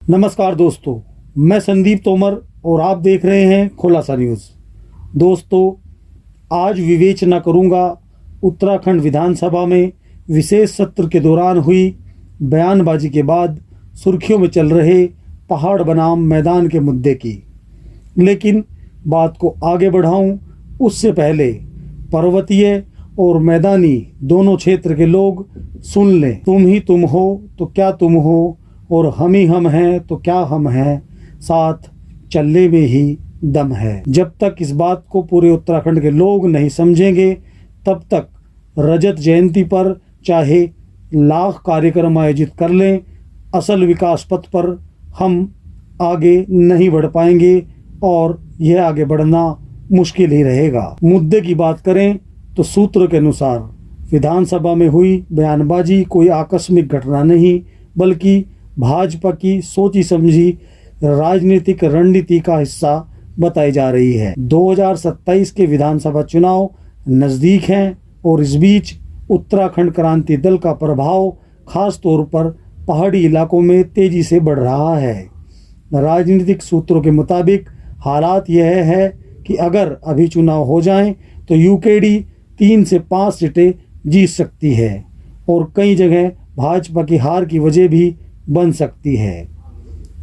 नमस्कार दोस्तों, मैं संदीप तोमर और आप देख रहे हैं खुलासा न्यूज़। दोस्तों, आज विवेचना करूंगा उत्तराखंड विधानसभा में विशेष सत्र के दौरान हुई बयानबाजी के बाद सुर्खियों में चल रहे पहाड़ बनाम मैदान के मुद्दे की। लेकिन बात को आगे बढ़ाऊं उससे पहले पर्वतीय और मैदानी दोनों क्षेत्र के लोग सुन लें। तुम ही तुम हो तो क्या तुम हो, और हम ही हम हैं तो क्या हम हैं, साथ चलने में ही दम है। जब तक इस बात को पूरे उत्तराखंड के लोग नहीं समझेंगे, तब तक रजत जयंती पर चाहे लाख कार्यक्रम आयोजित कर लें, असल विकास पथ पर हम आगे नहीं बढ़ पाएंगे और यह आगे बढ़ना मुश्किल ही रहेगा। मुद्दे की बात करें तो सूत्र के अनुसार विधानसभा में हुई बयानबाजी कोई आकस्मिक घटना नहीं, बल्कि भाजपा की सोची समझी राजनीतिक रणनीति का हिस्सा बताई जा रही है। 2027 के विधानसभा चुनाव नज़दीक हैं और इस बीच उत्तराखंड क्रांति दल का प्रभाव खास तौर पर पहाड़ी इलाकों में तेजी से बढ़ रहा है। राजनीतिक सूत्रों के मुताबिक हालात यह है कि अगर अभी चुनाव हो जाएं तो यूकेडी 3 से 5 सीटें जीत सकती है और कई जगह भाजपा की हार की वजह भी बन सकती है।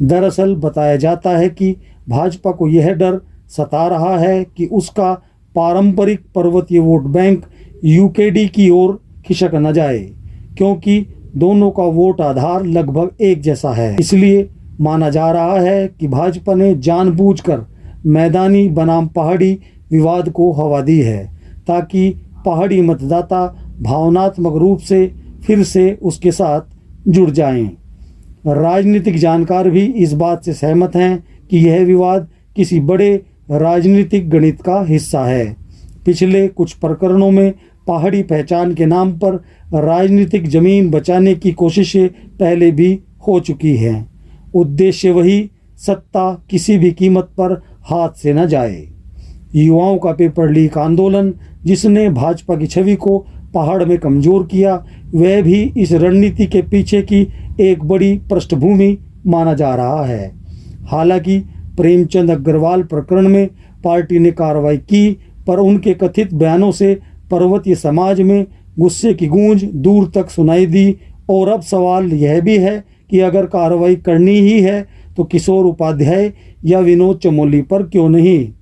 दरअसल बताया जाता है कि भाजपा को यह डर सता रहा है कि उसका पारंपरिक पर्वतीय वोट बैंक यूकेडी की ओर खिसक न जाए, क्योंकि दोनों का वोट आधार लगभग एक जैसा है। इसलिए माना जा रहा है कि भाजपा ने जानबूझकर मैदानी बनाम पहाड़ी विवाद को हवा दी है, ताकि पहाड़ी मतदाता भावनात्मक रूप से फिर से उसके साथ जुड़ जाएं। राजनीतिक जानकार भी इस बात से सहमत हैं कि यह विवाद किसी बड़े राजनीतिक गणित का हिस्सा है। पिछले कुछ प्रकरणों में पहाड़ी पहचान के नाम पर राजनीतिक जमीन बचाने की कोशिशें पहले भी हो चुकी हैं। उद्देश्य वही, सत्ता किसी भी कीमत पर हाथ से न जाए। युवाओं का पेपर लीक आंदोलन, जिसने भाजपा की छवि को पहाड़ में कमजोर किया, वह भी इस रणनीति के पीछे की एक बड़ी पृष्ठभूमि माना जा रहा है। हालांकि प्रेमचंद अग्रवाल प्रकरण में पार्टी ने कार्रवाई की, पर उनके कथित बयानों से पर्वतीय समाज में गुस्से की गूंज दूर तक सुनाई दी। और अब सवाल यह भी है कि अगर कार्रवाई करनी ही है तो किशोर उपाध्याय या विनोद चमोली पर क्यों नहीं।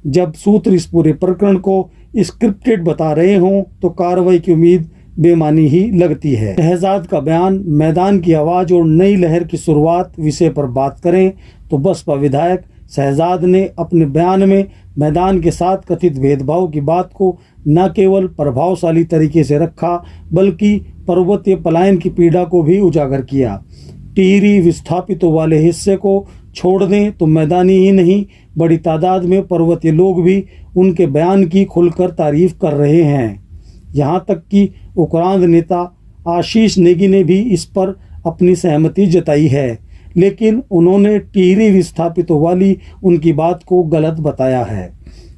जब सूत्र इस पूरे प्रकरण को स्क्रिप्टेड बता रहे हों तो कार्रवाई की उम्मीद बेमानी ही लगती है। शहजाद का बयान, मैदान की आवाज़ और नई लहर की शुरुआत विषय पर बात करें तो बसपा विधायक शहजाद ने अपने बयान में मैदान के साथ कथित भेदभाव की बात को न केवल प्रभावशाली तरीके से रखा, बल्कि पर्वतीय पलायन की पीड़ा को भी उजागर किया। टिहरी विस्थापितों वाले हिस्से को छोड़ दें तो मैदानी ही नहीं, बड़ी तादाद में पर्वतीय लोग भी उनके बयान की खुलकर तारीफ कर रहे हैं। यहाँ तक कि उक्रांद नेता आशीष नेगी ने भी इस पर अपनी सहमति जताई है, लेकिन उन्होंने टिहरी विस्थापितों वाली उनकी बात को गलत बताया है।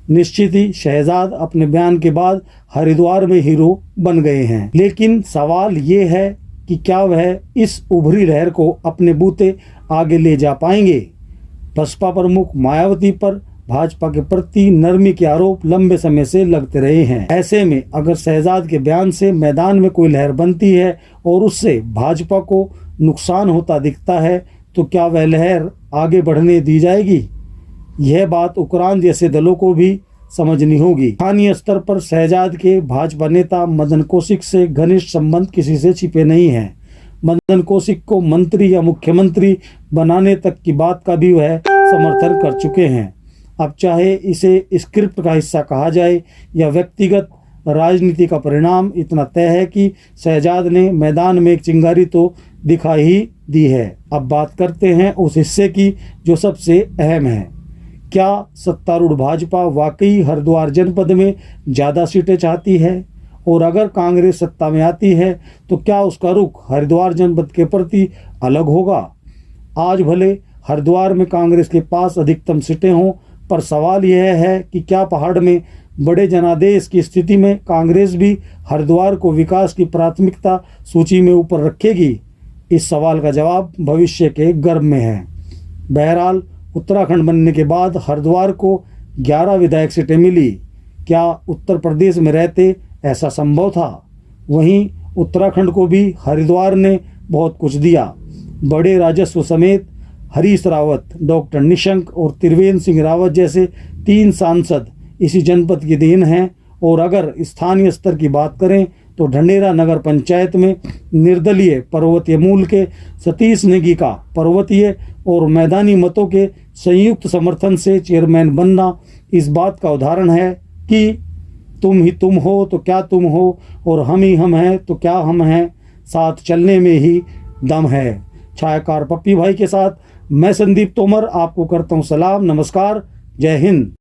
निश्चित ही शहजाद अपने बयान के बाद हरिद्वार में हीरो बन गए हैं, लेकिन सवाल ये है कि क्या वह इस उभरी लहर को अपने बूते आगे ले जा पाएंगे। बसपा प्रमुख मायावती पर भाजपा के प्रति नरमी के आरोप लंबे समय से लगते रहे हैं। ऐसे में अगर शहजाद के बयान से मैदान में कोई लहर बनती है और उससे भाजपा को नुकसान होता दिखता है, तो क्या वह लहर आगे बढ़ने दी जाएगी? यह बात उक्रांद जैसे दलों को भी समझनी होगी। स्थानीय स्तर पर शहजाद के भाजपा नेता मदन कौशिक से घनिष्ठ संबंध किसी से छिपे नहीं हैं। मदन कौशिक को मंत्री या मुख्यमंत्री बनाने तक की बात का भी वह समर्थन कर चुके हैं। अब चाहे इसे स्क्रिप्ट का हिस्सा कहा जाए या व्यक्तिगत राजनीति का परिणाम, इतना तय है कि शहजाद ने मैदान में एक चिंगारी तो दिखा ही दी है। अब बात करते हैं उस हिस्से की जो सबसे अहम है। क्या सत्तारूढ़ भाजपा वाकई हरिद्वार जनपद में ज़्यादा सीटें चाहती है? और अगर कांग्रेस सत्ता में आती है तो क्या उसका रुख हरिद्वार जनपद के प्रति अलग होगा? आज भले हरिद्वार में कांग्रेस के पास अधिकतम सीटें हों, पर सवाल यह है कि क्या पहाड़ में बड़े जनादेश की स्थिति में कांग्रेस भी हरिद्वार को विकास की प्राथमिकता सूची में ऊपर रखेगी? इस सवाल का जवाब भविष्य के गर्भ में है। बहरहाल उत्तराखंड बनने के बाद हरिद्वार को 11 विधायक सीटें मिली। क्या उत्तर प्रदेश में रहते ऐसा संभव था? वहीं उत्तराखंड को भी हरिद्वार ने बहुत कुछ दिया। बड़े राजस्व समेत हरीश रावत, डॉक्टर निशंक और त्रिवेंद्र सिंह रावत जैसे 3 सांसद इसी जनपद की देन हैं। और अगर स्थानीय स्तर की बात करें तो ढंढेरा नगर पंचायत में निर्दलीय पर्वतीय मूल के सतीश नेगी का पर्वतीय और मैदानी मतों के संयुक्त समर्थन से चेयरमैन बनना इस बात का उदाहरण है कि तुम ही तुम हो तो क्या तुम हो, और हम ही हम हैं तो क्या हम हैं, साथ चलने में ही दम है। छायाकार पप्पी भाई के साथ मैं संदीप तोमर आपको करता हूँ सलाम, नमस्कार, जय हिंद।